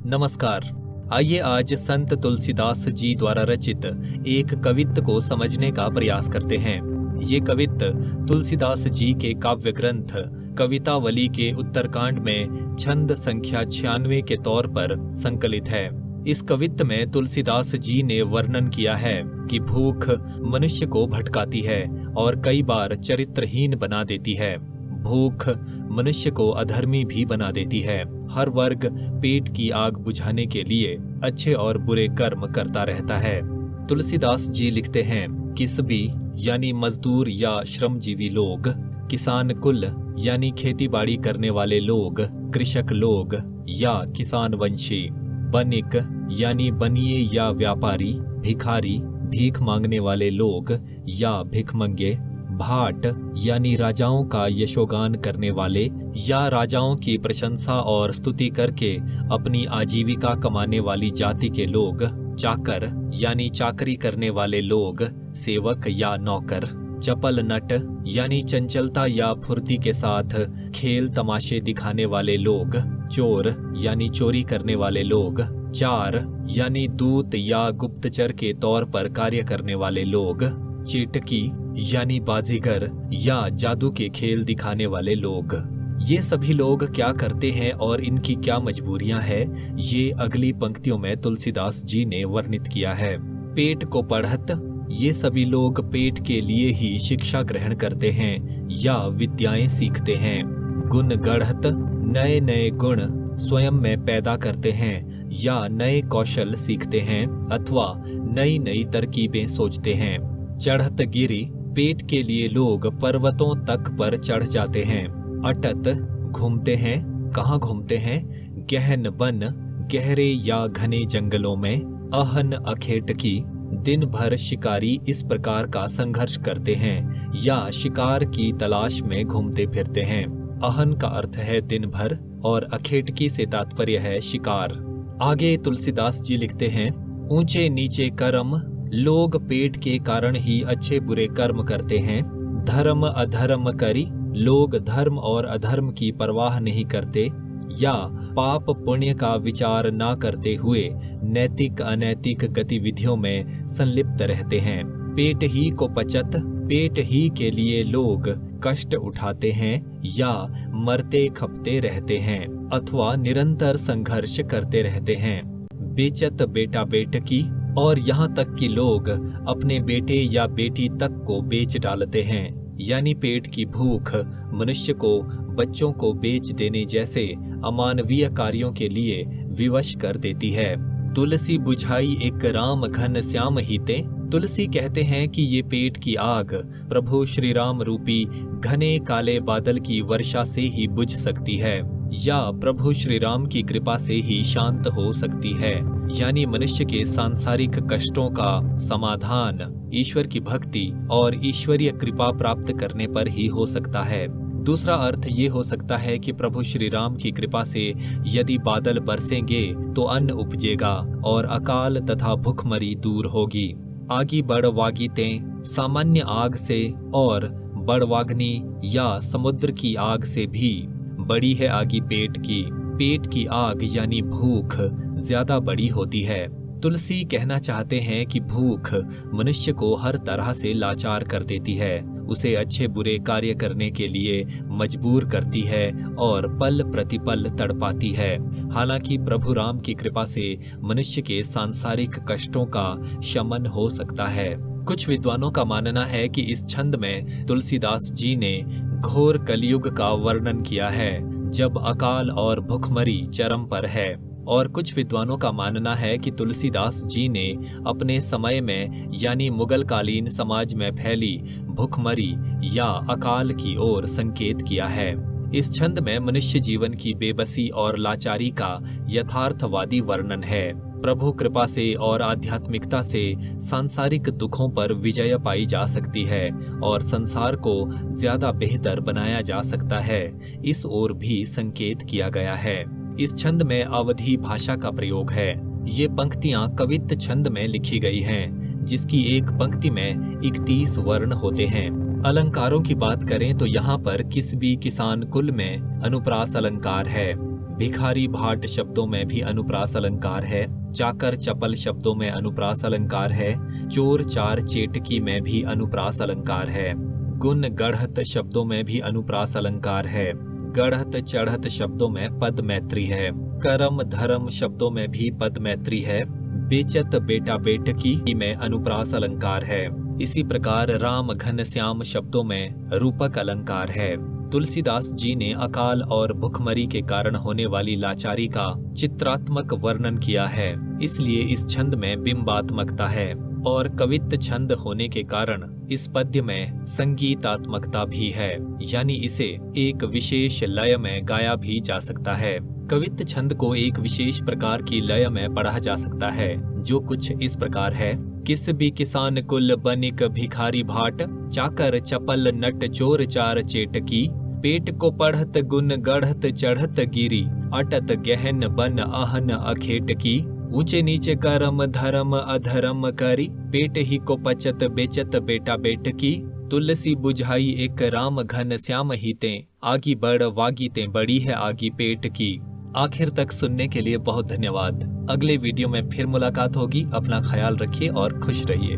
नमस्कार। आइए आज संत तुलसीदास जी द्वारा रचित एक कवित्त को समझने का प्रयास करते हैं। ये कवित्त तुलसीदास जी के काव्य ग्रंथ कवितावली के उत्तरकांड में छंद संख्या 96 के तौर पर संकलित है। इस कवित्त में तुलसीदास जी ने वर्णन किया है कि भूख मनुष्य को भटकाती है और कई बार चरित्रहीन बना देती है। भूख मनुष्य को अधर्मी भी बना देती है। हर वर्ग पेट की आग बुझाने के लिए अच्छे और बुरे कर्म करता रहता है। तुलसीदास जी लिखते हैं, किसबी यानी मजदूर या श्रमजीवी लोग, किसान कुल यानी खेतीबाड़ी करने वाले लोग, कृषक लोग या किसान वंशी, बनिक यानी बनिए या व्यापारी, भिखारी भीख मांगने वाले लोग या भिखमंगे, भाट यानी राजाओं का यशोगान करने वाले या राजाओं की प्रशंसा और स्तुति करके अपनी आजीविका कमाने वाली जाति के लोग, चाकर यानी चाकरी करने वाले लोग, सेवक या नौकर, चपल नट यानी चंचलता या फुर्ती के साथ खेल तमाशे दिखाने वाले लोग, चोर यानी चोरी करने वाले लोग, चार यानी दूत या गुप्तचर के तौर पर कार्य करने वाले लोग, चीटकी यानी बाजीगर या जादू के खेल दिखाने वाले लोग। ये सभी लोग क्या करते हैं और इनकी क्या मजबूरियां हैं, ये अगली पंक्तियों में तुलसीदास जी ने वर्णित किया है। पेट को पढ़त, ये सभी लोग पेट के लिए ही शिक्षा ग्रहण करते हैं या विद्याएं सीखते हैं। गुण गढ़त, नए नए गुण स्वयं में पैदा करते हैं या नए कौशल सीखते हैं अथवा नई नई तरकीबें सोचते हैं। चढ़त गिरी, पेट के लिए लोग पर्वतों तक पर चढ़ जाते हैं। अटत, घूमते हैं। कहाँ घूमते हैं? गहन वन, गहरे या घने जंगलों में। अहन अखेटकी, दिन भर शिकारी इस प्रकार का संघर्ष करते हैं या शिकार की तलाश में घूमते फिरते हैं। अहन का अर्थ है दिन भर और अखेटकी से तात्पर्य है शिकार। आगे तुलसीदास जी लिखते हैं, ऊंचे नीचे कर्म, लोग पेट के कारण ही अच्छे बुरे कर्म करते हैं। धर्म अधर्म करी, लोग धर्म और अधर्म की परवाह नहीं करते या पाप पुण्य का विचार ना करते हुए नैतिक अनैतिक गतिविधियों में संलिप्त रहते हैं। पेट ही को पचत, पेट ही के लिए लोग कष्ट उठाते हैं या मरते खपते रहते हैं अथवा निरंतर संघर्ष करते रहते हैं। बेचत बेटा बेटकी, और यहाँ तक कि लोग अपने बेटे या बेटी तक को बेच डालते हैं। यानी पेट की भूख मनुष्य को बच्चों को बेच देने जैसे अमानवीय कार्यों के लिए विवश कर देती है। तुलसी बुझाई एक राम घन श्याम हीते, तुलसी कहते हैं कि ये पेट की आग प्रभु श्री राम रूपी घने काले बादल की वर्षा से ही बुझ सकती है या प्रभु श्री राम की कृपा से ही शांत हो सकती है। यानी मनुष्य के सांसारिक कष्टों का समाधान ईश्वर की भक्ति और ईश्वरीय कृपा प्राप्त करने पर ही हो सकता है। दूसरा अर्थ ये हो सकता है कि प्रभु श्री राम की कृपा से यदि बादल बरसेंगे तो अन्न उपजेगा और अकाल तथा भुखमरी दूर होगी। आगी बड़वागीतें, सामान्य आग से और बड़वाग्नि या समुद्र की आग से भी बड़ी है आगी पेट की। पेट की आग यानी भूख ज्यादा बड़ी होती है। तुलसी कहना चाहते हैं कि भूख मनुष्य को हर तरह से लाचार कर देती है, उसे अच्छे बुरे कार्य करने के लिए मजबूर करती है और पल प्रतिपल तड़पाती है। हालांकि प्रभु राम की कृपा से मनुष्य के सांसारिक कष्टों का शमन हो सकता है। कुछ विद्वानों का मानना है कि इस छंद में तुलसीदास जी ने घोर कलयुग का वर्णन किया है, जब अकाल और भुखमरी चरम पर है। और कुछ विद्वानों का मानना है कि तुलसीदास जी ने अपने समय में यानी मुगल कालीन समाज में फैली भुखमरी या अकाल की ओर संकेत किया है। इस छंद में मनुष्य जीवन की बेबसी और लाचारी का यथार्थवादी वर्णन है। प्रभु कृपा से और आध्यात्मिकता से सांसारिक दुखों पर विजय पाई जा सकती है और संसार को ज्यादा बेहतर बनाया जा सकता है, इस ओर भी संकेत किया गया है। इस छंद में अवधी भाषा का प्रयोग है। ये पंक्तियां कवित्त छंद में लिखी गई हैं, जिसकी एक पंक्ति में 31 वर्ण होते हैं। अलंकारों की बात करें तो यहाँ पर किसबी किसान कुल में अनुप्रास अलंकार है। भिखारी भाट शब्दों में भी अनुप्रास अलंकार है। चाकर चपल शब्दों में अनुप्रास अलंकार है। चोर चार चेटकी में भी अनुप्रास अलंकार है। गुण गढ़त शब्दों में भी अनुप्रास अलंकार है। गढ़त चढ़त शब्दों में पद मैत्री है। करम धर्म शब्दों में भी पद मैत्री है। बेचत बेटा बेटकी में अनुप्रास अलंकार है। इसी प्रकार राम घन श्याम शब्दों में रूपक अलंकार है। तुलसीदास जी ने अकाल और भुखमरी के कारण होने वाली लाचारी का चित्रात्मक वर्णन किया है, इसलिए इस छंद में बिंबात्मकता है और कवित्त छंद होने के कारण इस पद्य में संगीतात्मकता भी है, यानी इसे एक विशेष लय में गाया भी जा सकता है। कवित्त छंद को एक विशेष प्रकार की लय में पढ़ा जा सकता है, जो कुछ इस प्रकार है। किस भी किसान कुल बनिक भिखारी भाट, चाकर चपल नट चोर चार चेटकी, पेट को पढ़त गुण गढ़त चढ़त गिरी, अटत गहन बन अहन अखेटकी, ऊंचे नीचे करम धर्म अधर्म करी, पेट ही को पचत बेचत बेटा बेटकी, तुलसी बुझाई एक राम घन श्याम हिते, आगी बड़ वागीते बड़ी है आगी पेट की। आखिर तक सुनने के लिए बहुत धन्यवाद। अगले वीडियो में फिर मुलाकात होगी। अपना ख्याल रखिए और खुश रहिए।